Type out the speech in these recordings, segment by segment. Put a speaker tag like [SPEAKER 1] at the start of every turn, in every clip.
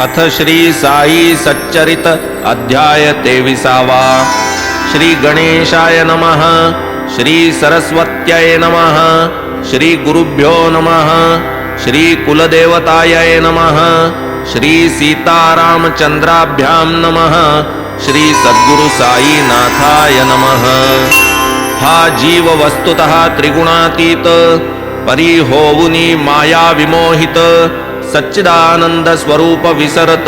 [SPEAKER 1] अथ श्री साई सच्चरित अध्याय 23वा। श्री गणेशाय नमः। श्री सरस्वत्यै नमः। श्री गुरुभ्यो नमः। श्री कुलदेवतायै नमः। श्री सीतारामचंद्राभ्यां नमः। श्री सद्गुरु साईनाथाय नमः। हा जीव वस्तुतः त्रिगुणातीत, परी होऊनी माया विमोहित, सच्चिदानंद स्वरूप विसरत,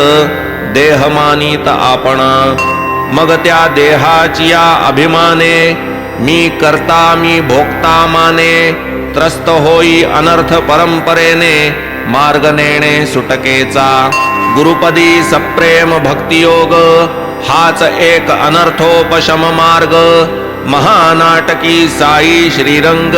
[SPEAKER 1] देह मानित आपण। मग त्या देहाची या अभिमाने, मी करता मी भोगता माने, त्रस्त होई अनर्थ परंपरेने, मार्ग नेणे सुटकेचा। गुरुपदी सप्रेम भक्तियोग, हाच एक अनर्थोपशम मार्ग। महानाटकी साई श्रीरंग,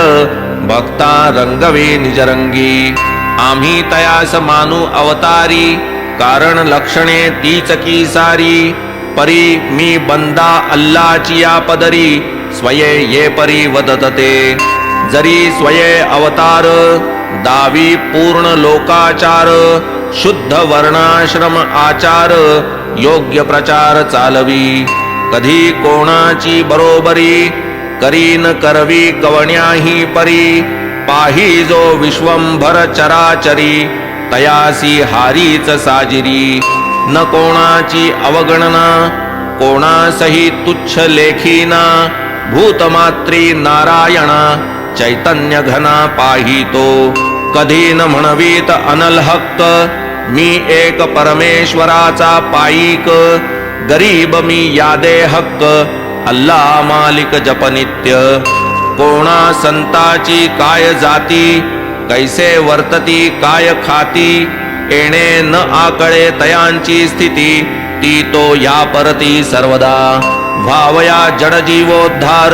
[SPEAKER 1] भक्ता रंगवे निजरंगी। आम्ही तयास मानू अवतारी, कारण लक्षणे तीच की सारी। परी मी बंदा अल्लाची या पदरी, स्वये ये परी वदतते। जरी स्वये अवतार, दावी पूर्ण लोकाचार। शुद्ध वर्णाश्रम आचार, योग्य प्रचार चालवी। कधी कोणाची बरोबरी, करीन करवी कवण्याही परी। पाही जो विश्वंभर चराचरी, तयासी हारीच साजिरी। न कोणाची अवगणना, कोणासही तुच्छ लेखीना। भूतमात्री नारायणा, चैतन्य घना पाहितो। कधी न म्हणवीत अनलहक्त, मी एक परमेश्वराचा पाईक। गरीब मी यादे हक्क, अल्लाह मालिक जपनित्य। कोणा संताची काय जाती, कैसे वर्तती काय खाती। येणे न आकळे तयांची स्थिती, ती तो या परती सर्वदा। भावया जड जीवोद्धार,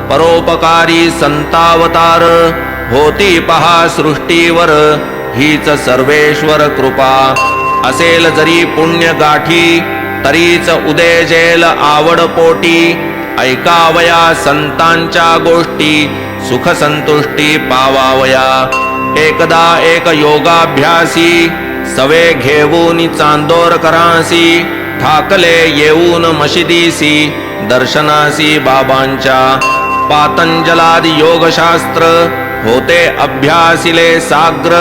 [SPEAKER 1] परोपकारी संतावतार। होती पहा सृष्टीवर, हीच सर्वेश्वर कृपा। असेल जरी पुण्य गाठी, तरीच उदेजेल आवड पोटी। ऐकावया संतांच्या गोष्टी, सुख संतुष्टी पावावया। एकदा एक योगाभ्यासी, सवे घेऊन चांदोर करासी। ठाकले येऊन मशिदीसी, दर्शनासी बाबांच्या। पातंजलादि योगशास्त्र, होते अभ्यासिले साग्र।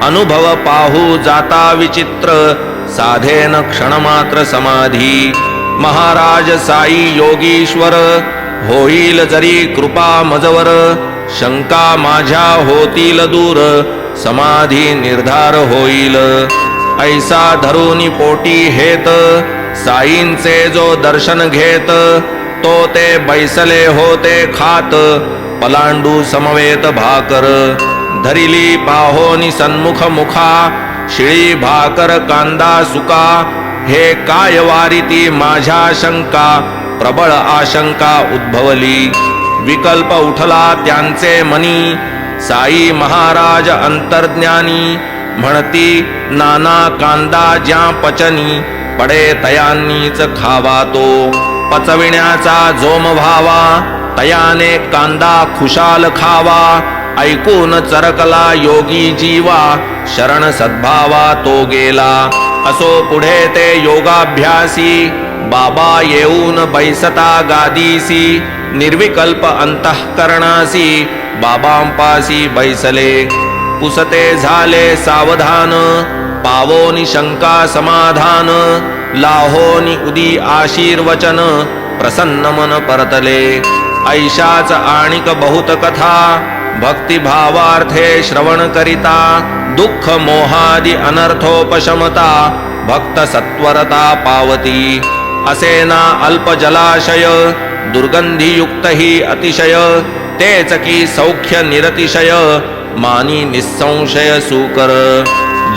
[SPEAKER 1] अनुभव पाहू जाता विचित्र, साधेन क्षणमात्र समाधी। महाराज साई योगीश्वर, होईल जरी कृपा मजवर। शंका माझ्या होतील दूर, समाधी निर्धार होईल। ऐसा धरुनी पोटी हेत, साईंचे जो दर्शन घेत। तो ते बैसले होते खात, पलांडू समवेत भाकर। धरिली पाहोनी सन्मुख मुखा, शिळी भाकर कांदा सुका। हे काय वारिती माझ्या शंका, प्रबळ आशंका उद्भवली। विकल्प उठला त्यांचे मनी, साई महाराज अंतर्ज्ञानी। म्हणती नाना कांदा ज्या पचनी, पडे तयांनीच खावा तो। पचविण्याचा जोम व्हावा, तयाने कांदा खुशाल खावा। ऐकून चरकला योगी जीवा, शरण सद्भावा तो गेला। असो पुढे ते योगाभ्यासी, बाबा येऊन बैसता गादीसी। निर्विकल्प अंतःकरणासी, बाबांपासी बैसले। पुसते झाले सावधान, पावोनी शंका समाधान। लाहोनी उदी आशीर्वचन, प्रसन्न मन परतले। ऐशाच आणिक बहुत कथा, भक्तिभावार्थे श्रवण करिता। दुःख मोहादि अनर्थोपशमता, भक्त सत्वरता पावती। असेना अल्प जलाशय, दुर्गंधीयुक्त ही अतिशय। तेच की सौख्य निरतिशय, मानी निसंशय सुकर।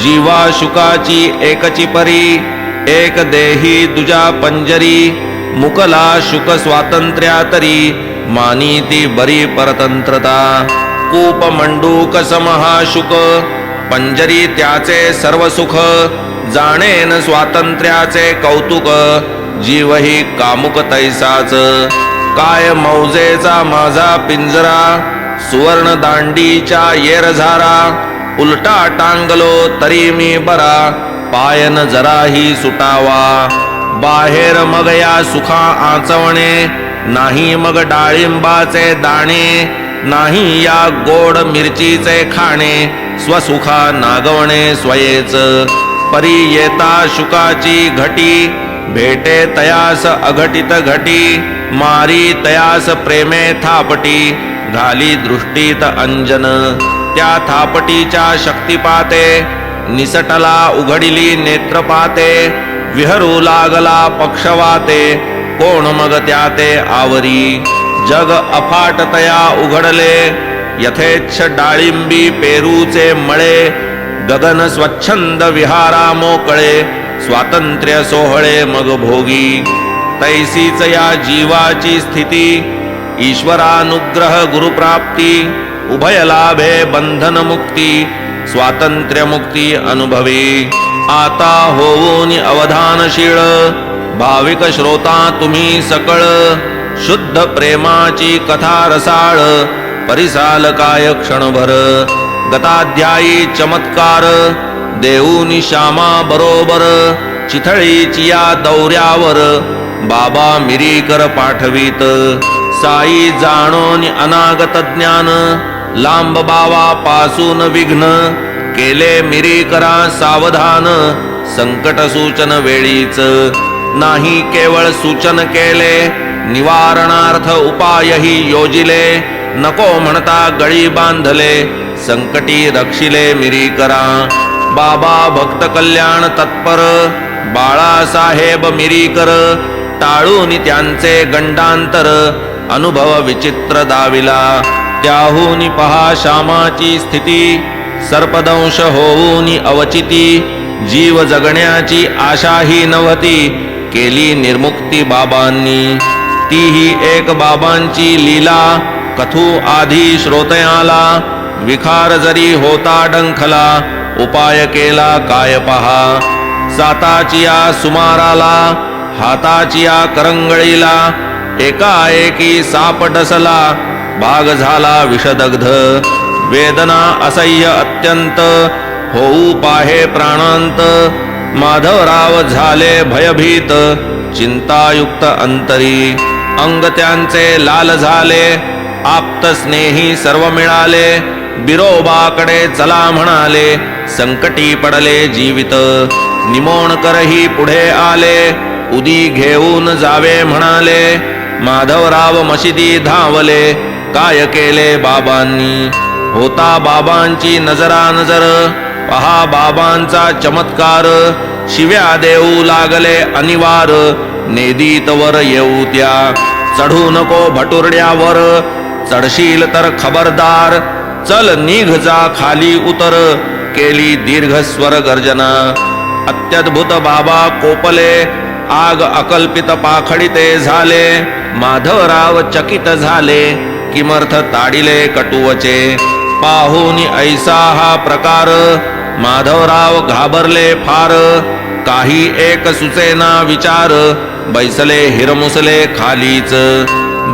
[SPEAKER 1] जीवा शुकाची एकची परी, एक देही दुजा पंजरी। मुकला शुक स्वातंत्र्यातरी, मानी ती बरी परतंत्रता। कूप मंडूक समहाशुक, पंजरी त्याचे सर्व सुख। जाणेन स्वातंत्र्याचे कौतुक, जीवही कामुक तैसाच। काय मौजेचा माझा पिंजरा, सुवर्ण दांडीच्या येरझारा। उलटा टांगलो तरी मी बरा, पायन जराही सुटावा. बाहेर मग या सुखा आचवणे, नाही मग डाळिंबाचे दाणे, नाही या गोड मिरचीचे खाणे, स्वसुखा नागवणे स्वयेच. परी येता शुकाची घटी, भेटे तयास अघटित घटी, मारी तयास प्रेमे थापटी, घाली दृष्टीत अंजन. त्या थापटीच्या शक्तिपाते, निसटला उघडिली नेत्रपाते, विहरू लागला पक्षवाते, कोण मग त्याते आवरी. जग अफाट तया उघडले, यथेच्छ डाळिंबी पेरूचे मळे, गगन स्वच्छंद विहारा मोकळे, स्वातंत्र्य सोहळे मग भोगी. तैसीच या जीवाची स्थिती, ईश्वरानुग्रह गुरुप्राप्ती, उभय लाभे बंधन मुक्ती, स्वातंत्र्य मुक्ती अनुभवी. आता होऊन अवधानशीळ, भाविक श्रोता तुम्ही सकळ, शुद्ध प्रेमाची कथा रसाळ, परिसाल काय क्षणभर. गताध्यायी चमत्कार, देऊनी श्यामा बरोबर, चिथळीची या दौऱ्यावर, बाबा मिरीकर पाठवीत. साई जाणोन अनागत ज्ञान, लांब बावा पासून विघ्न, केले मिरीकरा सावधान, संकट सूचन वेळीच. नाही केवळ सूचन केले, निवारणार्थ उपायही योजिले, नको म्हणता गळी बांधले, संकटी रक्षिले मिरीकरा. बाबा भक्त कल्याण तत्पर, बाळासाहेब मिरीकर, टाळून त्यांचे गंडांतर, अनुभव विचित्र दाविला. त्याहून पहा श्यामाची स्थिती, सर्पदंश होऊन अवचिती, जीव जगण्याची आशाही नव्हती, केली निर्मुक्ती बाबांनी. तीही एक बाबांची लीला, कथू आधी श्रोतयाला, विखार जरी होता डंखला, उपाय केला काय पहा. साताचिया सुमाराला, हाताचिया करंगळीला, एकाएकी साप डसला, भाग झाला विषदग्ध. वेदना असह्य अत्यंत, होऊ पाहे प्राणांत, माधवराव झाले भयभीत, चिंतायुक्त अंतरी. अंग त्यांचे लाल झाले, आप्त स्नेही सर्व मिळाले, बिरोबाकडे चला म्हणाले, संकटी पडले जीवित. निमोणकरही पुढे आले, उदी घेऊन जावे म्हणाले, माधवराव मशिदी धावले, काय केले बाबांनी. होता बाबांची नजरा नजर, पहा बाबांचा चमत्कार. शिव्या देऊ लागले अनिवार, नेदीत वर येऊ त्या. चढू नको भटुरड्यावर, चढशील तर खबरदार, चल निघ जा खाली उतर, केली दीर्घ स्वर गर्जना. अत्यद्भुत बाबा कोपले, आग अकल्पित पाखडिते झाले, माधवराव चकित झाले, किमर्थ ताडिले कटुवचे. पाहून ऐसा हा प्रकार, माधवराव घाबरले फार, काही एक सुचेना विचार, बैसले हिरमुसले खालीच.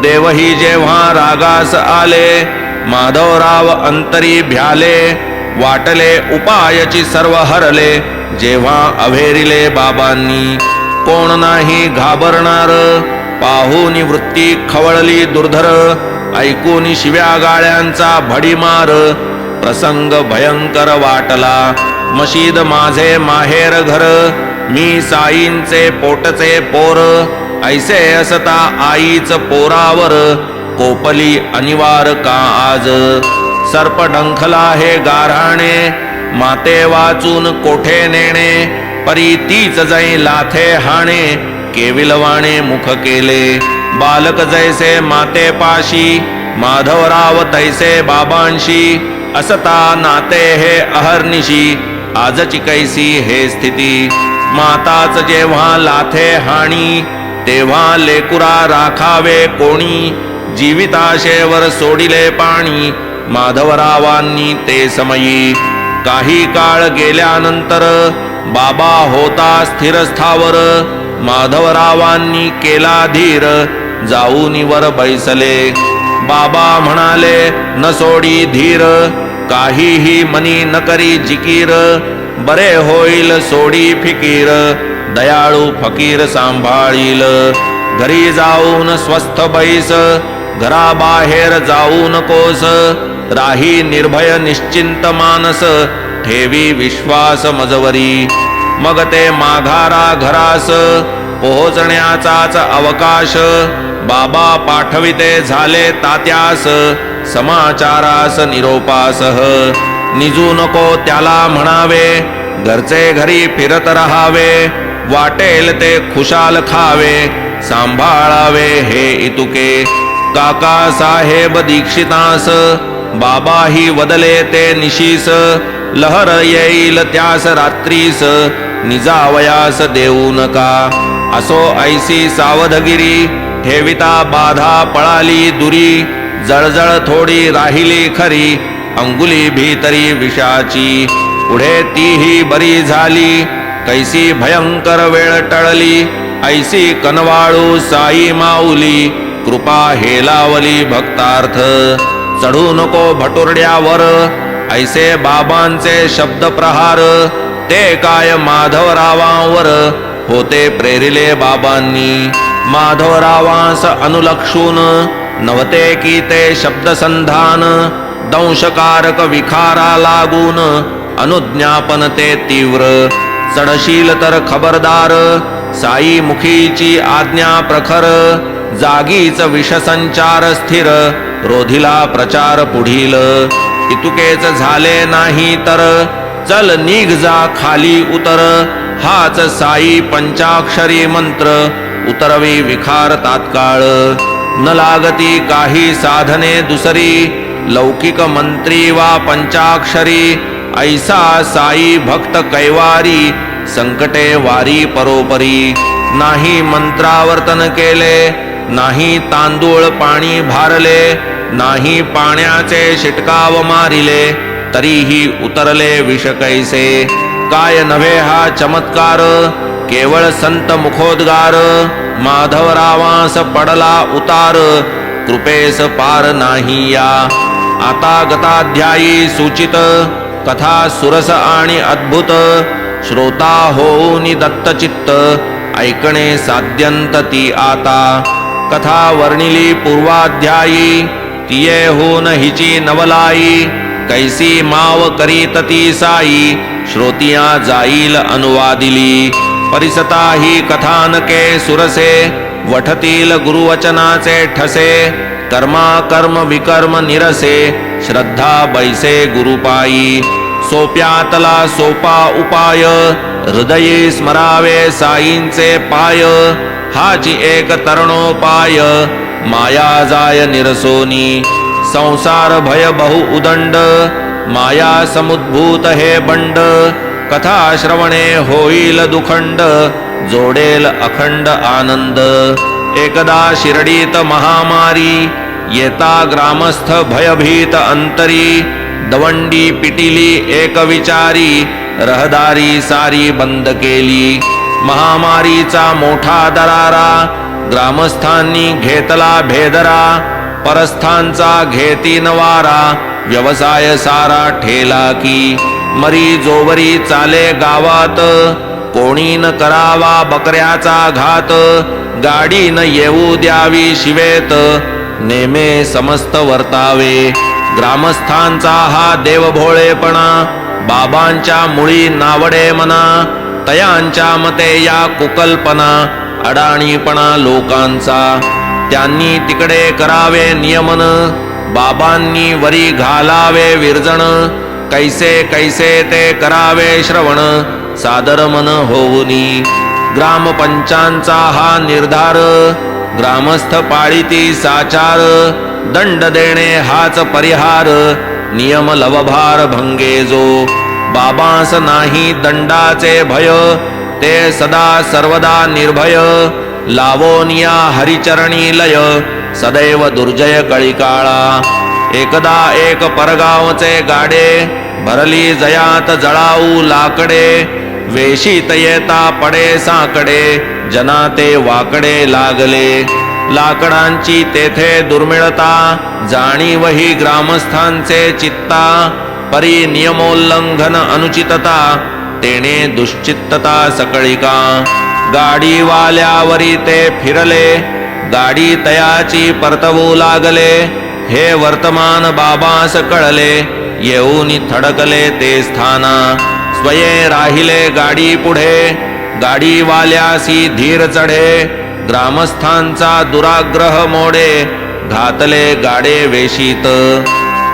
[SPEAKER 1] देवही जेव्हा रागास आले, माधवराव अंतरी भ्याले, वाटले उपायची सर्व हरले, जेव्हा अभेरिले बाबांनी. कोण नाही घाबरणार, पाहून वृत्ती खवळली दुर्धर, ऐकून शिव्या गाळ्यांचा भडीमार, प्रसंग भयंकर वाटला. मशीद माझे माहेर घर, मी साईंचे पोटचे पोर, ऐसे असता आईच पोरावर, कोपली अनिवार का आज. सर्प डंखला हे गारहाणे, माते वाचून कोठे नेणे, परी तीच जै लाथे हाणे, केविलवाणे मुख केले. बालक जैसे माते पाशी, माधवराव तैसे बाबांशी, असता नाते हे अहर्निशी, आजची कैसी हे स्थिती. माताच जेव्हा लाथे हाणी, तेव्हा लेकुरा राखावे कोणी, जीविताशेवर सोडिले पाणी, माधवरावांनी ते समयी. काही काळ गेल्यानंतर, बाबा होता स्थिर स्थावर, माधवरावांनी केला धीर, जाऊन वर बैसले. बाबा म्हणाले न सोडी धीर, काहीही मनी न करी जिकीर, बरे होईल सोडी फिकीर, दयाळू फकीर सांभाळील. घरी जाऊन स्वस्थ बैस, घराबाहेर जाऊ नकोस. राही निर्भय निश्चिंत मानस, ठेवी विश्वास मजवरी. मग ते माघारा घरास, पोहोचण्याचाच अवकाश. बाबा पाठविते झाले तात्यास, समाचारास निरोपासह. निजू नको त्याला म्हणावे, घरचे घरी फिरत रहावे. वाटेल ते खुशाल खावे, सांभाळावे हे इतुके. काका साहेब दीक्षितास, बाबाही वदले ते निशीस. लहर येईल त्यास रात्रीस, निजावयास देऊ नका. असो ऐसी सावधगिरी, ठेविता बाधा पळाली दुरी. जळजळ थोडी राहिली खरी, अंगुली भीतरी विषाची. पुढे तीही बरी झाली, कैसी भयंकर वेळ टळली. ऐसी कनवाळू साई माऊली, कृपा हेलावली भक्तार्थ. चढू नको भटुरड्यावर, ऐसे बाबांचे शब्द प्रहार. ते काय माधवरावांवर, होते प्रेरिले बाबांनी. माधवरावांस अनुलक्षून, नव्हते की ते शब्दसंधान. दंशकारक विखारा लागून, अनुज्ञापन ते तीव्र. चढशील तर खबरदार, साई मुखीची आज्ञा प्रखर. जागीच विषसंचार स्थिर, रोधिला प्रचार पुढील. इतुकेच झाले नाही तर, चल निघ जा खाली उतर. हाच साई पंचाक्षरी मंत्र, उतरवी विखार तात्काळ. न लागती काही साधने दुसरी, लौकिक मंत्री वा पंचाक्षरी. ऐसा साई भक्त कैवारी, संकटे वारी परोपरी. नाही मंत्रावर्तन केले, नाही तांदूळ पाणी भारले. नाही पाण्याचे शिटकाव मारिले, तरीही उतरले विष कैसे. काय नव्हे हा चमत्कार, केवळ संत मुखोद्गार. माधवरावांस पडला उतार, कृपेस पार नाही या. आता गताध्यायी सूचित, कथा सुरस आणि अद्भुत. श्रोता होऊन दत्तचित्त, ऐकणे साध्यंत ती आता. कथा वर्णिली पूर्वाध्यायी, तिये होन हिची नवलाई. कैसी माव करीत ती साई, श्रोतिया जाईल अनुवादिली. परिसता ही कथानके सुरसे, वठतील गुरुवचनाचे ठसे. कर्मा कर्म विकर्म निरसे, श्रद्धा बैसे गुरुपायी. सोप्यातला सोपा उपाय, हृदयी स्मरावे साईंचे पाय. हाची एक तरणोपाय, माया जाय निरसोनी. संसार भय बहु उदंड, माया समुद्भूत हे बंड. कथा श्रवणे होईल दुखंड, जोडेल अखंड आनंद. एकदा शिर्डीत महामारी, येता ग्रामस्थ भयभीत अंतरी. दवंडी पिटिली एक विचारी, रहदारी सारी बंद केली. महामारीचा मोठा दरारा, ग्रामस्थांनी घेतला भेदरा. परस्थांचा घेतीन वारा, व्यवसाय सारा ठेला की. मरी जोवरी चाले गावात, कोणी न करावा बकऱ्याचा घात. गाडी न येऊ द्यावी शिवेत, नेमे समस्त वर्तावे. ग्रामस्थांचा हा देवभोळेपणा, बाबांच्या मुळी नावडे मना. तयांच्या मते या कुकल्पना, अडाणीपणा लोकांचा. त्यांनी तिकडे करावे नियमन, बाबांनी वरी घालावे विरजण. कैसे कैसे ते करावे श्रवण, सादर मन होऊनी. ग्रामपंचांचा हा निर्धार, ग्रामस्थ पाळीती साचार. दंड देणे हाच परिहार, नियम लवभार भंगे जो. बाबांस नाही दंडाचे भय, ते सदा सर्वदा निर्भय. लावोनिया हरिचरणी लय, सदैव दुर्जय कळिकाळा. एकदा एक परगावचे गाडे, भरली जयात जळाऊ लाकडे. वेशीत येता पडे साकडे, जना ते वाकडे लागले. लाकडांची तेथे दुर्मिळता, जाणीवही ग्रामस्थांचे चित्ता. परी नियमोल्लंघन अनुचितता, तेने दुश्चित्तता सकळिका. गाडीवाल्यावरी ते फिरले, गाडी तयाची परतवू लागले. हे वर्तमान बाबास कळले, येऊनी थडकले ते स्थाना. स्वये राहिले गाडी पुढे, गाडीवाल्यासी धीर चढे. ग्रामस्थांचा दुराग्रह मोडे, घातले गाडे वेशीत.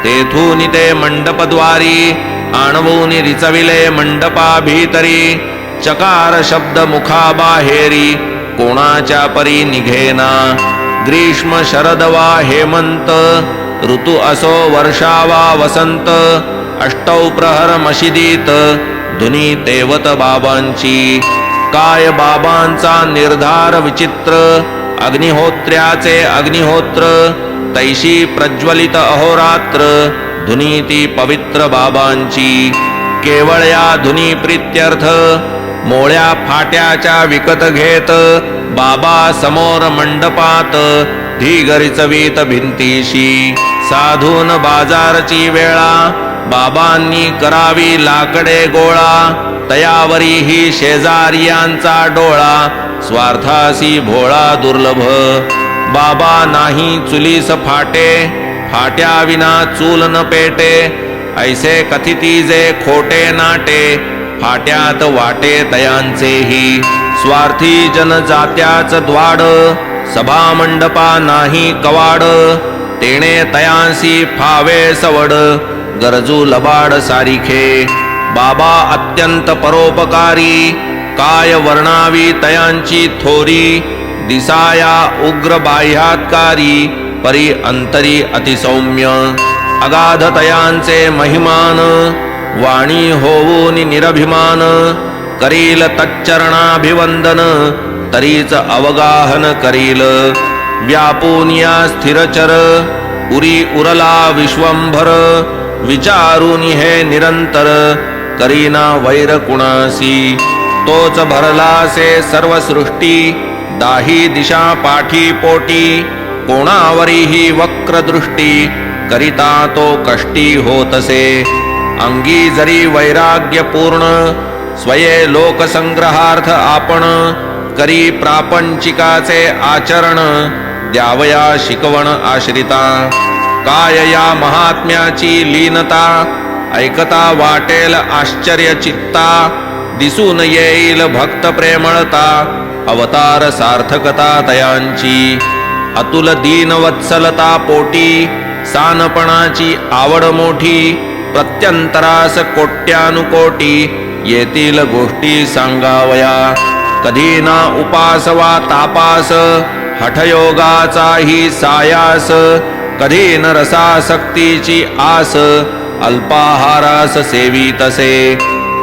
[SPEAKER 1] तेथून ते मंडपद्वारी, आणवून रिचविले मंडपा भीतरी. चकार शब्द मुखाबाहेरी, कोणाच्या परी निघेना. ग्रीष्म शरद वा हेमंत, ऋतू असो वर्षा वा वसंत. अष्टौ प्रहर मशिदीत, धुनी तेवत बाबांची. काय बाबांचा निर्धार विचित्र, अग्निहोत्र्याचे अग्निहोत्र. तैशी प्रज्वलित अहोरात्र, धुनी ती पवित्र बाबांची. केवळ या धुनी प्रीत्यर्थ, मोळ्या फाट्याच्या विकत घेत. बाबा समोर मंडपात, ढिगरिचवीत भिंतीशी. साधून बाजारची वेळा, बाबांनी करावी लाकडे गोळा. तयावरी ही शेजारियांचा डोळा, स्वार्थासी भोळा दुर्लभ. बाबा नाही चुलीस फाटे, फाट्या विना चूल न पेटे. ऐसे कथिती जे खोटे नाटे, फाट्यात वाटे तयांचेही. स्वार्थी जनजात्याच द्वाड, सभा मंडपा नाही कवाड. तेणे तयांसी फावे सवड, गरजू लबाड सारिखे. बाबा अत्यंत परोपकारी, काय वर्णावी तयांची थोरी. दिसाया उग्र बाह्यात्कारी, परी अंतरी अतिसौम्य. अगाध तयांचे महिमान, वाणी होऊन निरभिमान. करील तच्चरणाभिवंदन, तरीच अवगाहन करील. व्यापूनिया स्थिरचर, उरी उरला विश्वंभर. विचारून हे निरंतर, करीना वैर कुणासी. तोच भरलासे सर्व सृष्टी, दाही दिशा पाठी पोटी. कोणावरी ही वक्र दृष्टी, करिता तो कष्टी होतसे. अंगी जरी वैराग्य पूर्ण, स्वये लोकसंग्रहार्थ आपण. करी प्रापंचिकाचे आचरण, द्यावया शिकवण आश्रिता. काय या महात्म्याची लीनता, ऐकता वाटेल आश्चर्य चित्ता. दिसून येईल भक्त प्रेमळता, अवतार सार्थकता तयांची. अतुल दीनवत्सलता पोटी, सानपणाची आवड मोठी. प्रत्यंतरास कोट्यानुकोटी, येतील गोष्टी सांगावया. कधी ना उपास वा तापास, हठयोगाचाही सायास. कधी न रसासक्तीची आस, अल्पाहारास सेवितसे.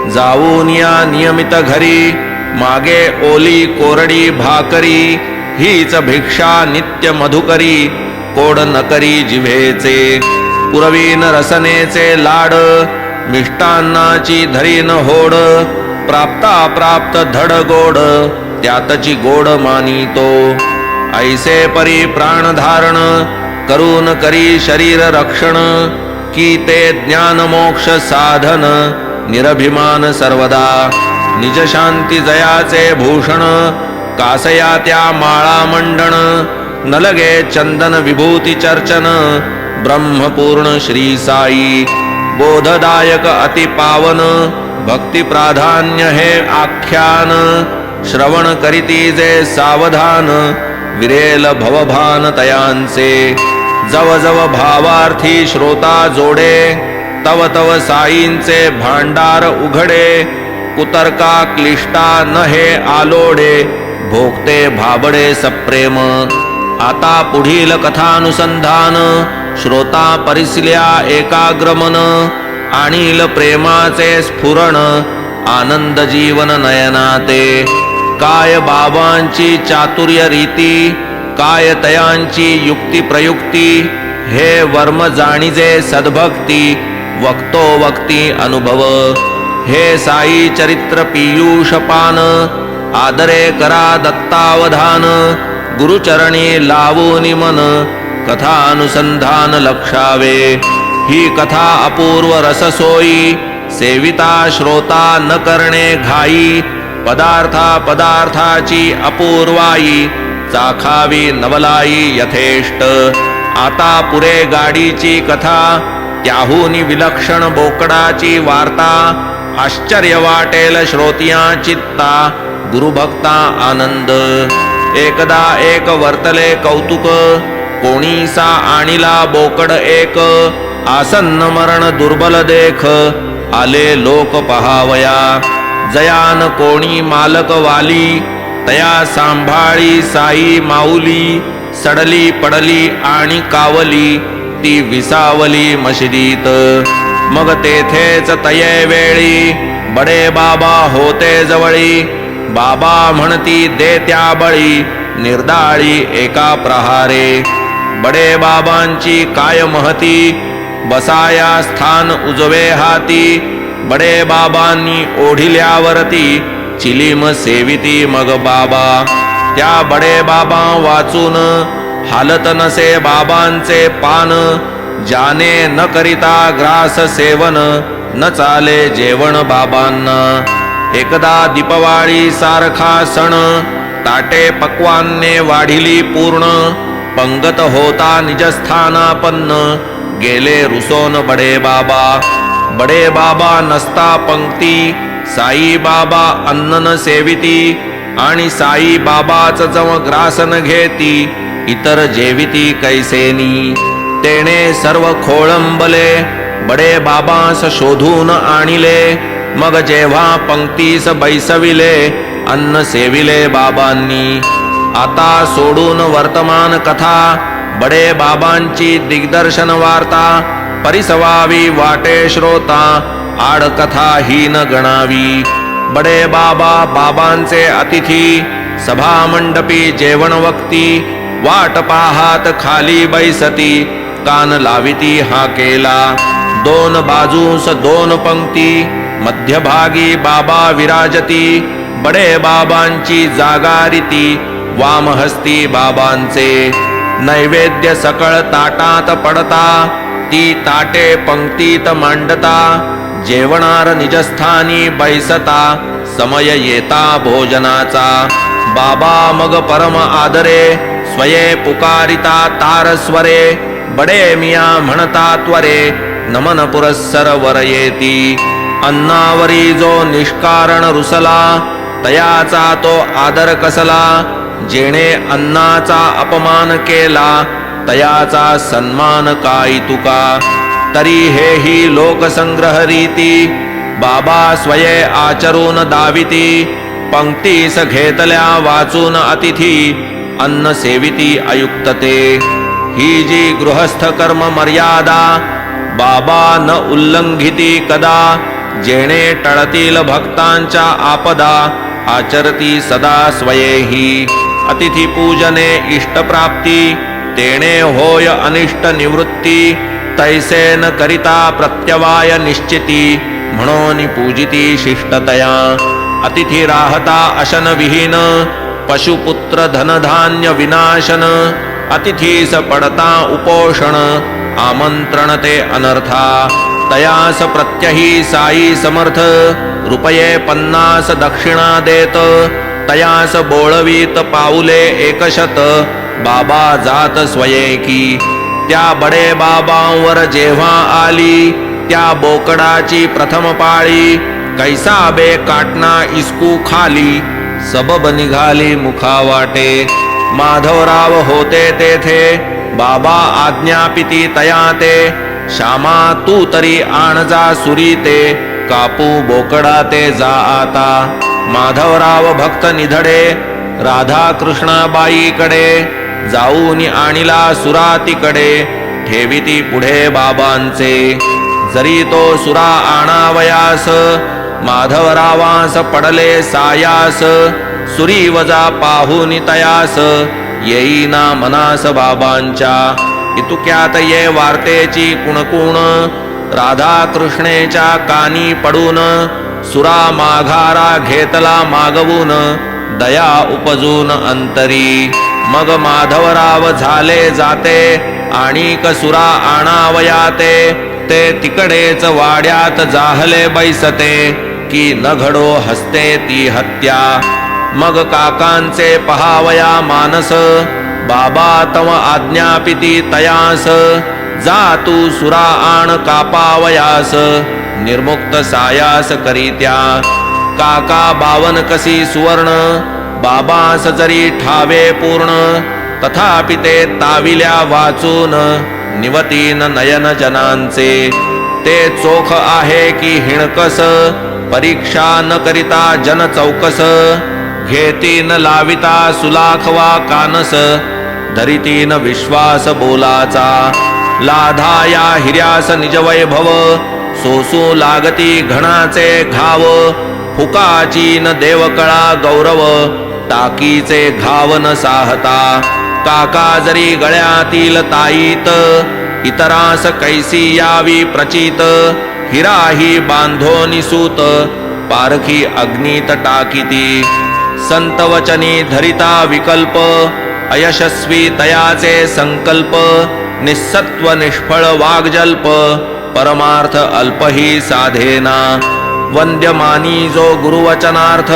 [SPEAKER 1] जाऊन या नियमित घरी, मागे ओली कोरडी भाकरी. हीच भिक्षा नित्य मधुकरी, कोड न करी जिव्हेचे. पुरवीन रसनेचे लाड, मिष्टान्नाची धरीन होड. प्राप्ता प्राप्त धड गोड, त्यातची गोड मानितो. ऐसे परी प्राणधारण, करून करी शरीर रक्षण. की ते ज्ञान मोक्ष साधन, निरभिमान सर्वदा. निज शांती जयाचे भूषण, कासया त्या माळा मंडण. न लगे चंदन विभूती चर्चन, ब्रह्मपूर्ण श्री साई. बोधदायक अति पावन, भक्ती प्राधान्य हे आख्यान. श्रवण करीती जे सावधान, विरेल भवभान तयांचे. जव जव भावार्थी श्रोता जोडे, तव तव साईंचे भांडार उघडे. कुतर्का क्लिष्टा न हे आलोडे, भोगते भाबडे सप्रेम. आता पुढील कथानुसंधान, श्रोता परिसल्या एकाग्रमन. आणील प्रेमाचे स्फुरण, आनंद जीवन नयनाते. काय बाबांची चातुर्य रीती, काय तयांची युक्ती प्रयुक्ती. हे वर्म जाणीजे सद्भक्ती, वक्तो वक्ती अनुभव. हे साई चरित्र पीयूष पान, आदरे करा दत्तावधान. गुरुचरणी लावूनि मन, कथानुसंधान लक्षावे. ही कथा अपूर्व रससोयी, सेविता श्रोता न करणे घाई, पदार्थाची अपूर्वाई, चाखावी नवलाई यथेष्ट. आता पुरे गाडीची कथा, त्याहूनी विलक्षण बोकडाची वार्ता. आश्चर्य वाटेल श्रोतिया चित्ता, गुरुभक्ता आनंद. एकदा एक वर्तले कौतुक, कोणीसा आणिला बोकड एक. आसन्न मरण दुर्बल देख, आले लोक पहावया. जयान कोणी मालक वाली, तया सांभाळी साई माऊली. सडली पडली आणि कावली, ती विसावली मशिदीत. मग तेथेच तये वेळी, बडे बाबा होते जवळी. बाबा म्हणती दे त्या बळी, निर्दाळी एका प्रहारे. बडे बाबांची काय महती, बसाया स्थान उजवे हाती. बडे बाबांनी ओढिल्यावरती, चिलीम सेविती मग बाबा. त्या बडे बाबा वाचून, हालत नसे बाबांचे पान. जाने न करिता ग्रास सेवन, न चाले जेवण बाबांना. एकदा दीपवाळी सारखा सण, ताटे पक्वान्ने वाढिली पूर्ण. पंगत होता निजस्थानापन्न, गेले रुसोन बडे बाबा. बडे बाबा नसता पंक्ती, साई बाबा अन्न न सेविती. आणि साई बाबाच जव ग्रास न घेती, इतर जेविती कैसेनी. तेने सर्व खोळंबले, बडे बाबास शोधून आणिले. मग जेव्हा पंक्तीस बैसविले, अन्न सेविले बाबांनी. आता सोडून वर्तमान कथा, बडे बाबांची दिग्दर्शन वार्ता. परिसवावी वाटे श्रोता, आडकथा ही न गणावी. बडे बाबा बाबांचे अतिथी, सभा मंडपी जेवण वक्ती. वाट पाहात खाली बैसती, कान लाविती हा केला. दोन बाजूस दोन पंक्ती, मध्यभागी बाबा विराजती. बडे बाबांची जागा रीती, वामहस्ती बाबांचे. नैवेद्य सकळ ताटात पडता, ती ताटे पंक्तीत मांडता. जेवणार निजस्थानी बैसता, समय येता भोजनाचा. बाबा मग परम आदरे, स्वये पुकारिता तारस्वरे. बडे मिया म्हणता त्वरे, नमन पुरस्सर वर येती. अन्नावरी जो निष्कारण रुसला, तयाचा तो आदर कसला. जेणे अन्नाचा अपमान केला, तयाचा सन्मान काय तुका. तरी हेही लोकसंग्रह रीती, बाबा स्वये आचरून दाविती. पंक्तीस घेतल्या वाचून अतिथी, अन्न सेविती अयुक्तते. ही जी गृहस्थ कर्म मर्यादा, बाबा न उल्लंघिती कदा. जेणे टळतील भक्तांच्या आपदा, आचरती सदा स्वयेही. अतिथी पूजने इष्टप्राप्ती, तेणे होय अनिष्ट निवृत्ती. तैसे न करिता प्रत्यवाय निश्चिती, म्हणून पूजिती शिष्टतया. अतिथी राहता अशन विहीन, पशुपुत्र धनधान्य विनाशन. अतिथीस पडता उपोषण, आमंत्रण ते अनर्था. तयास प्रत्यही साई समर्थ, ₹50 दक्षिणा देत. तयास बोळवीत पाऊले 100, बाबा जात स्वयेकी. त्या बडे बाबांवर जेव्हा आली, त्या बोकडाची प्रथम पाळी. कैसा बे काटना इसकू खाली, सबब निघाली मुखावाटे. माधवराव होते तेथे, बाबा आज्ञापिती तया ते. श्यामा तू तरी आणजा सुरी ते, कापू बोकडा ते जा आता. माधवराव भक्त निधडे, राधा कृष्णाबाईकडे. जाऊन आणिला सुरातीकडे, ठेविती पुढे बाबांचे. जरी तो सुरा आणावयास, माधवरावास पडले सायास. सुरी वजा पाहून तयास, येईना मनास बाबांच्या. इतुक्यात ये वार्तेची कुणकुण, राधा कृष्णेच्या कानी पडून. सुरा माघारा घेतला मागवून, दया उपजून अंतरी. मग माधवराव झाले जाते, आणिक सुरा आणावयाते. ते तिकडेच वाड्यात जाहले बैसते, की न घडो हसते ती हत्या. मग काकांचे पहावया मानस, बाबा तव आज्ञापिती तयास. जा तू सुरा आण कापावयास, निर्मुक्त सायास करीत्या. काका 52 कसी सुवर्ण, बाबास जरी ठावे पूर्ण. तथापि ते ताविल्या वाचून, निवतीन नयन जनांचे. ते चोख आहे की हिणकस, परीक्षा न करिता जन चौकस. घेतीन लाविता सुलाखवा कानस, धरितीन विश्वास बोलाचा. लाधाया हिर्यास निज वैभव, सोसू लागती घणाचे घाव. फुकाची न देवकळा गौरव, टाकीचे घाव न साहता. काका जरी गळ्यातील ताईत, इतरास कैसी यावी प्रचित. हिराही बांधोनी सूत, पारखी अग्नीत टाकीती. संत वचनी धरिता विकल्प, अयशस्वी तयाचे संकल्प. निस्सत्व निष्फळ वाग्जल्प, परमार्थ अल्पही साधेना. वंद्यमानी जो गुरुवचनार्थ,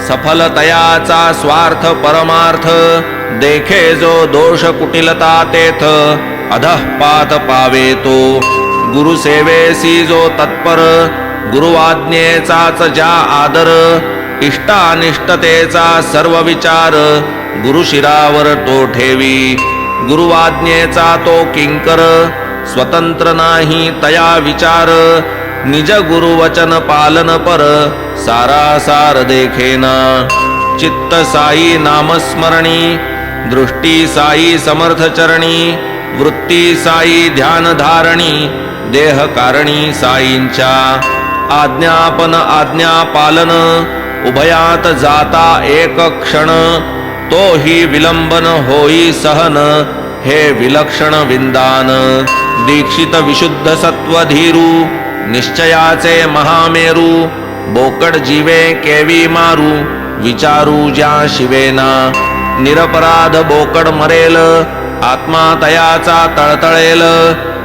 [SPEAKER 1] सफल तयाचा स्वार्थ परमार्थ. देखे जो दोष कुटिलता तेथ, अधःपात पावे तो. गुरुसेवेसी जो तत्पर, गुरुआज्ञेचाच ज्या आदर. इष्टानिष्टतेचा सर्व विचार, गुरुशिरावर तो ठेवी. गुरुआज्ञेचा तो किंकर, स्वतंत्र नाही तया विचार. निज गुरुवचन पालन पर, सारासार देखेना. चित्त साई नामस्मरणी, दृष्टी साई समर्थ चरणी. वृत्ती साई ध्यान धारणी, देह कारणी साईंच्या. आज्ञापन आज्ञा पालन, उभयात जाता एक क्षण. तो ही विलंबन होई सहन, हे विलक्षण विंदान. दीक्षित विशुद्ध सत्व धीरू, निश्चयाचे महामेरू. बोकड जीवे केवी मारू, विचारू ज्या शिवेना. निरपराध बोकड मरेल, आत्मा तयाचा तळतळेल.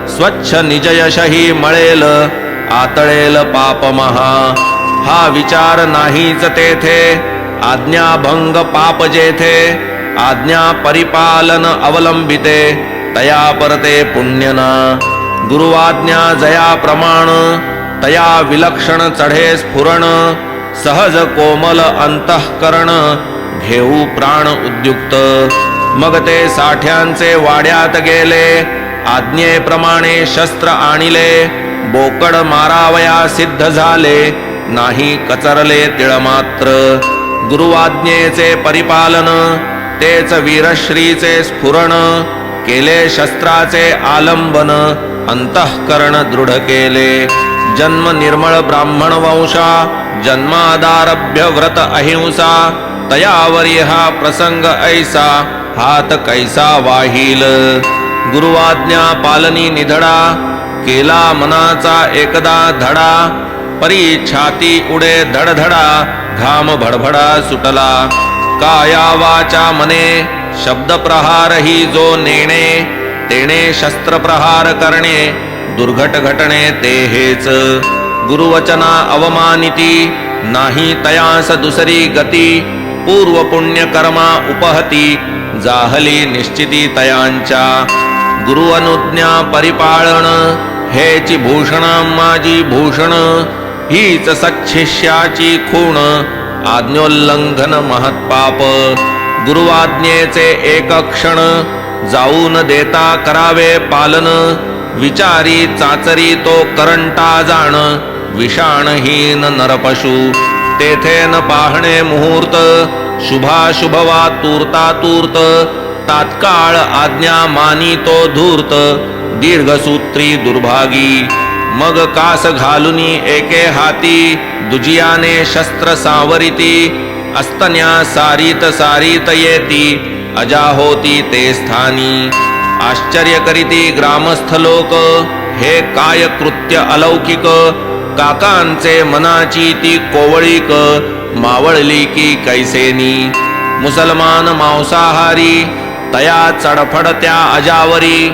[SPEAKER 1] स्वच्छ निजयशही मळेल, आतळेल पाप महा. हा विचार नाहीच तेथे, आज्ञाभंग पाप जेथे. आज्ञा परिपालन अवलंबिते, तया परते पुण्यना. गुरुआज्ञा जया प्रमाण, तया विलक्षण चढे स्फुरण. सहज कोमल अंतःकरण, घेऊ प्राण उद्युक्त. मग ते साठ्यांचे वाड्यात गेले, आज्ञेप्रमाणे शस्त्र आणिले. बोकड मारावया सिद्ध झाले, नाही कचरले तिळमात्र. गुरुआज्ञेचे परिपालन, तेच वीरश्रीचे स्फुरण. केले शस्त्राचे आलंबन, अंतःकरण दृढ केले. जन्म निर्मळ ब्राह्मण वंशा, जन्मादारभ्य व्रत अहिंसा. तयावरी हा प्रसंग ऐसा, हात कैसा वाहील. गुरुआज्ञा पालनी निधडा, केला मनाचा एकदा धडा. परी छाती उडे धडधडा, घाम भडभडा सुटला. काया वाचा मने, शब्द प्रहार ही जो नेणे. तेणे शस्त्र प्रहार करणे, दुर्घट घटणे ते हेच. गुरुवचना अवमानिती, नाही तयास दुसरी गती. पूर्व पुण्य कर्मा उपहती, जाहली निश्चिती तयांच्या. गुरु अनुज्ञा परिपाळन, हेची भूषण माझी भूषण. हीच सच्छिष्याची खूण, आज्ञोल्लंघन महत्पाप. गुरुआज्ञेचे एक क्षण, जाऊन देता करावे पालन. विचारी चाचरी तो करंटा जाण, विषाणहीन नरपशु. तेथे न पाहणे मुहूर्त, शुभाशुभ वा तूर्ता तूर्त. तात्काळ आज्ञा मानी तो धूर्त, दीर्घसूत्री दुर्भागी. मग कास घालुनी एके हाती, दुजियाने शस्त्र सावरिती. अस्तन्या सारीत सारीत येती, अजा होती ते स्थानी. आश्चर्य करीती ग्रामस्थ लोक, हे काय कृत्य अलौकिक. काकांचे मनाची ती कोवळीक, मावळली की कैसेनी. मुसलमान मांसाहारी, तया चडफडत्या अजावरी.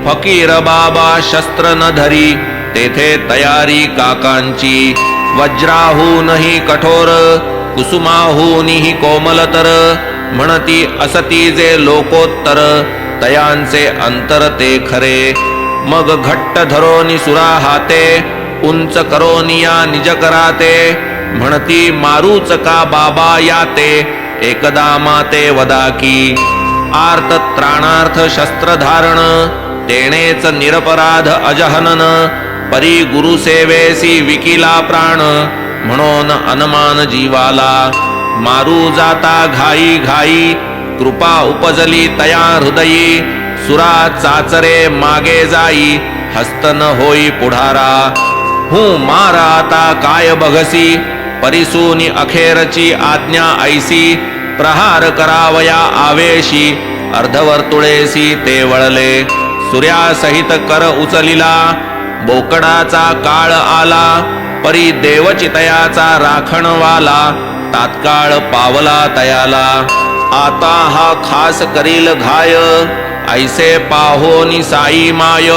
[SPEAKER 1] फकीर बाबा शस्त्र न धरी, तेथे तयारी काकांची. वज्राहूनही कठोर कुसुमाहूनही कोमलतर, म्हणती असती जे लोकोत्तर, तयांचे अंतर ते खरे. मग घट्ट धरोनी सुरा हाते, उंच करोनिया निज कराते, म्हणती मारूच का बाबा याते, एकदा माते वदा की. आर्त त्राणार्थ शस्त्र धारण, तेणेच निरपराध अजहनन, परी गुरुसेवेसी विकिला प्राण, म्हणून अनुमान जीवाला. मारू जाता घाई घाई, कृपा उपजली तया हृदयी, सुरा चाचरे मागे जाई, हस्त न होई पुढारा. हूँ मार आता काय बघसी, परिसूनी अखेरची आज्ञा ऐसी, प्रहार करावया आवेशी, अर्धवर्तुळेसी ते वळले. सूर्यासहित कर उचलिला, बोकडाचा काळ आला, परी देवचितयाचा राखणवाला, तात्काळ पावला तयाला. आता हा खास करील घाय, ऐसे पाहोनी साई माय,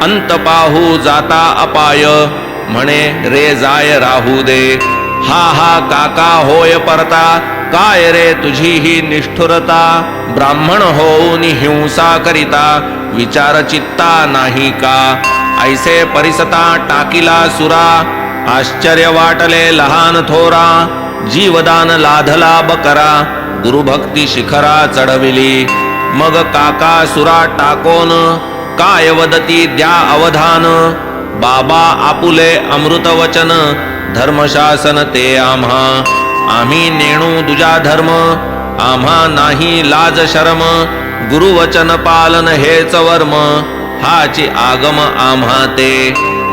[SPEAKER 1] अंत पाहू जाता अपाय, म्हणे रे जाय राहू दे. हा हा काका होय परता, काय रे तुझी ही निष्ठुरता, ब्राह्मण होऊन हिंसा करिता, विचार चित्ता नाही का. ऐसे परिसता टाकिला सुरा, आश्चर्य वाटले लहान थोरा, जीवदान लाधला बकरा, गुरुभक्ती शिखरा चढविली. मग काका सुरा टाकोन, काय वदती द्या अवधान, बाबा आपुले अमृत वचन, धर्मशासन ते आम्हा. आम्ही नेणू दुजा धर्म, आम्हा नाही लाज शरम, गुरुवचन पालन हेच वर्म, हाची आगम आम्हा ते.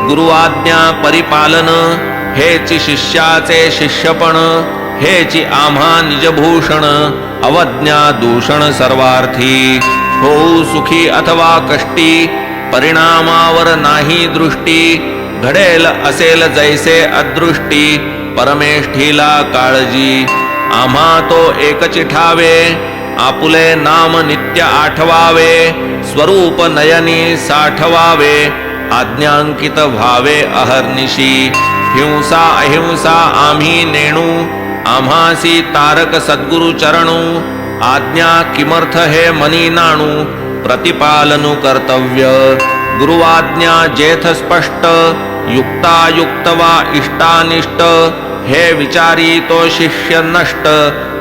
[SPEAKER 1] गुरुआज्ञा परिपालन, हेची शिष्याचे शिष्यपण, हेची आम्हा निजभूषण, अवज्ञा दूषण सर्वार्थी. होऊ सुखी अथवा कष्टी, परिणामावर नाही दृष्टी, घडेल असेल जैसे अदृष्टी, परमेष्ठीला काळजी. आम्हा तो एकची ठावे, आपुले नाम नित्य आठवावे, स्वरूप नयनी साठवावे, आज्ञांकित व्हावे अहर्निशी. हिंसा अहिंसा आम्ही नेणू, आम्हासी तारक सद्गुरु चरणू, आज्ञा किमर्थ हे मनी नाणू, प्रतिपालनु कर्तव्य. गुरुआज्ञा जेथ स्पष्ट, युक्तायुक्त वा इष्टानिष्ट, हे विचारी तो शिष्य नष्ट,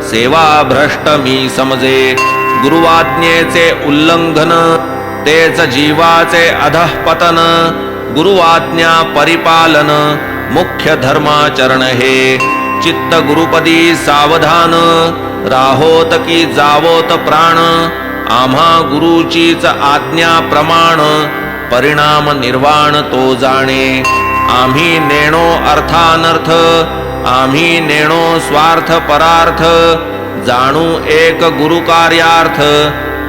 [SPEAKER 1] सेवा भ्रष्ट मी समजे. गुरुआज्ञेचे उल्लंघन, तेच जीवाचे अधःपतन, गुरुआज्ञा परिपालन, मुख्य धर्माचरण हे. चित्त गुरुपदी सावधान, राहोत की जावोत प्राण, आम्हा गुरुचीच आज्ञा प्रमाण, परिणाम निर्वाण तो जाणे. आम्ही नेणो अर्थानर्थ, आम्ही नेणो स्वार्थ परार्थ, जाणू एक गुरुकार्यार्थ,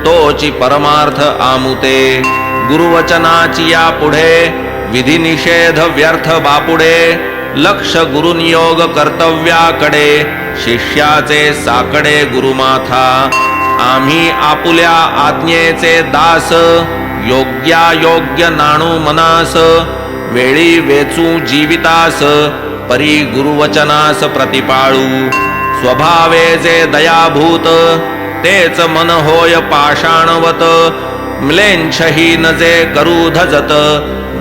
[SPEAKER 1] तोची परमार्थ आमुते. गुरुवचनाची या पुढे, विधी निषेध व्यर्थ बापुडे, लक्ष गुरुनियोग कर्तव्याकडे, शिष्याचे साकडे गुरुमाथा. आम्ही आपुल्या आज्ञेचे दास, योग्यायोग्य नाणू मनास, वेळी वेचू जीवितास, परी गुरुवचनास प्रतिपाळू. स्वभावे जे दयाभूत, तेच मन होय पाषाणवत, म्लेच्छहीन जे करू धजत,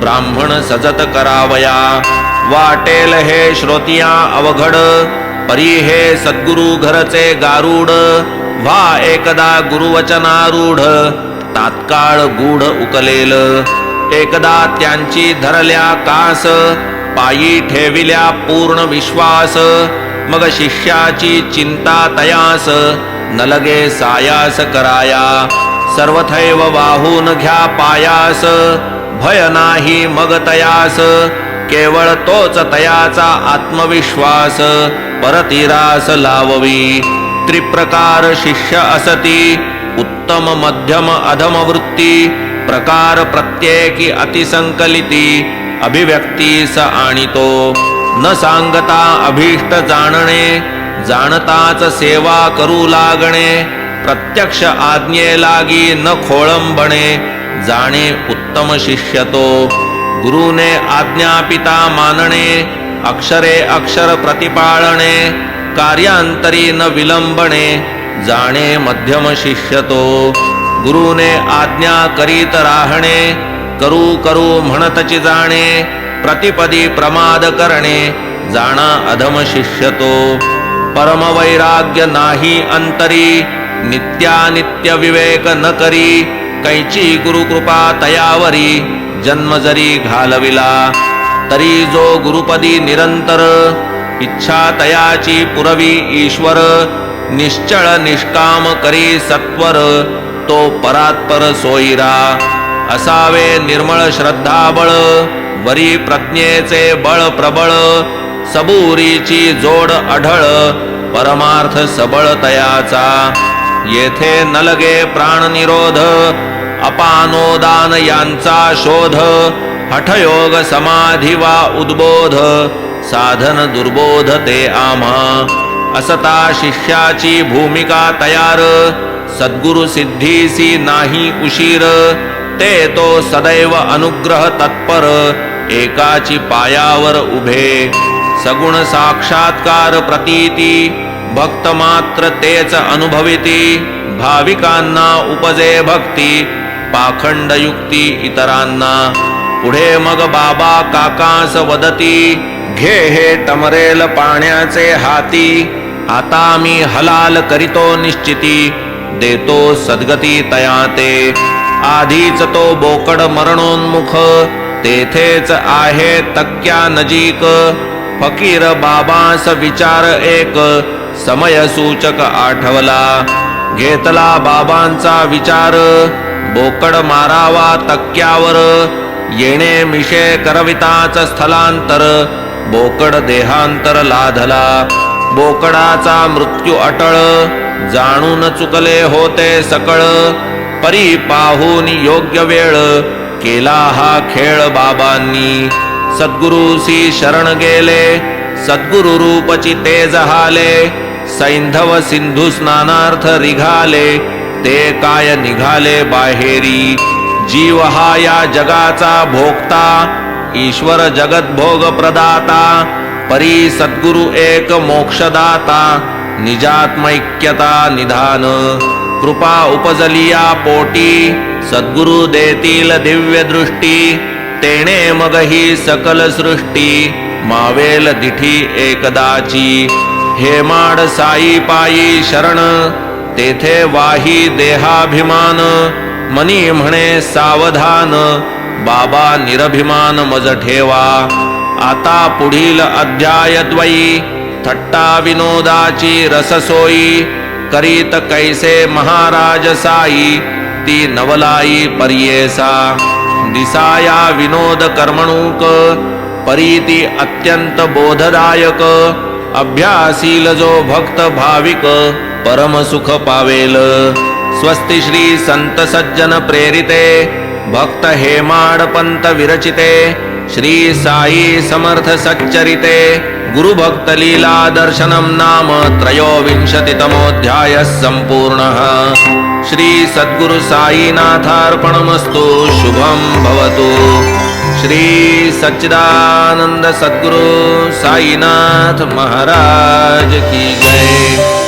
[SPEAKER 1] ब्राह्मण सजत करावया. वाटेल हे श्रोतिया अवघड, परी हे सद्गुरु घरचे गारूड, व्हा एकदा गुरुवचनारूढ, तात्काळ गूढ उकलेल. एकदा त्यांची धरल्या कास, पायी ठेविल्या पूर्ण विश्वास, मग शिष्याची चिंता तयास, न लगे सायास कराया. सर्वथैव वाहून घ्या पायास, भय नाही मग तयास, केवळ तोच तयाचा आत्मविश्वास, परतीरास लाववी. त्रिप्रकार शिष्य असती, उत्तम मध्यम अधम वृत्ती, प्रकार प्रत्येकी अतिसंकलिती, अभिव्यक्तीस आणितो. न सांगता अभीष्ट जाणणे, जाणताच सेवा करू लागणे, प्रत्यक्ष आज्ञे लागी न खोळंबणे, जाणे उत्तम शिष्य तो. गुरुने आज्ञापिता मानणे, अक्षरे अक्षर प्रतिपाळणे, कार्यांतरी न विलंबणे, जाणे मध्यम शिष्य तो. गुरुने आज्ञा करीत राहणे, करू करू म्हणतची जाणे, प्रतिपदी प्रमाद करणे, जाणा अधम शिष्य तो. परमवैराग्य नाही अंतरी, नित्यानित्य विवेक न करी, कैची गुरुकृपा तयावरी, जन्म जरी घालविला तरी जो गुरुपदी निरंतर, इच्छा तयाची पुरवी ईश्वर, निश्चळ निष्काम करी सत्वर, तो परात्पर सोयीरा. असावे निर्मळ श्रद्धाबळ, वरी प्रज्ञेचे बळ प्रबळ, सबुरीची जोड अढळ, परमार्थ सबळ तयाचा. येथे न लगे प्राणनिरोध, अपानोदान यांचा शोध, हठयोग समाधी वा उद्बोध, साधन दुर्बोध ते आम्हा. असता शिष्याची भूमिका तयार, सद्गुरु सिद्धीसी नाही उशीर, ते तो सदैव अनुग्रह तत्पर, एकाची पायावर उभे. सगुण साक्षात्कार प्रतीती, भक्त मात्र तेच अनुभविती, भाविकांना उपजे भक्ती, पाखंड युक्ती इतरांना. पुढे मग बाबा काकास वदती, घे हे टमरेल पाण्याचे हाती, आता मी हलाल करीतो निश्चिती, देतो सद्गती तयाते. आधीच तो बोकड मरणोन्मुख, तेथेच आहे तक्क्या नजीक, फकीर बाबास विचार एक, समय सूचक आठवला. घेतला बाबांचा विचार, बोकड मारावा तक्क्यावर, येणे मिशे करविताच स्थलांतर, बोकड देहांतर लाधला. बोकडाचा मृत्यू अटळ, जाणून चुकले होते सकळ, परी पाहून योग्य वेळ, केला हा खेळ बाबांनी. सद्गुरुसी शरण गेले, सद्गुरु रूपची तेज हाले, सैंधव सिंधू स्नानार्थ रिघाले, ते काय निघाले बाहेरी. जीव हा या जगाचा भोगता, ईश्वर जगत भोग प्रदाता, परी सद्गुरु एक मोक्षदाता, निजात्मैक्यता निधान. कृपा उपजलिया पोटी, सद्गुरु देतील दिव्य दृष्टी, तेणे मग ही सकल सृष्टी, मावेल दिठी एकदाची. हेमाड साई पायी शरण, तेथे वाही देहाभिमान, मनी म्हणे सावधान, बाबा निरभिमान मज ठेवा. आता पुढील अध्याय द्वयी, थट्टा विनोदाची रससोयी, करीत कैसे महाराज साई, ती नवलाई पर्येसा. दिसाया विनोद कर्मणूक, परीती अत्यंत बोधदायक, अभ्यासील जो भक्त भाविक, परम सुख पावेल. स्वस्ति श्री संत सज्जन प्रेरिते, भक्त हेमाड पंत विरचिते, श्री साई समर्थ सच्चरिते, गुरु भक्त लीला दर्शनम नाम त्रयोविंशतितमोऽध्यायः सम्पूर्णः. श्री सद्गुरु साईनाथार्पणमस्तु. शुभं भवतु. श्री सच्चिदानंद सद्गुरु साईनाथ महाराज की जय.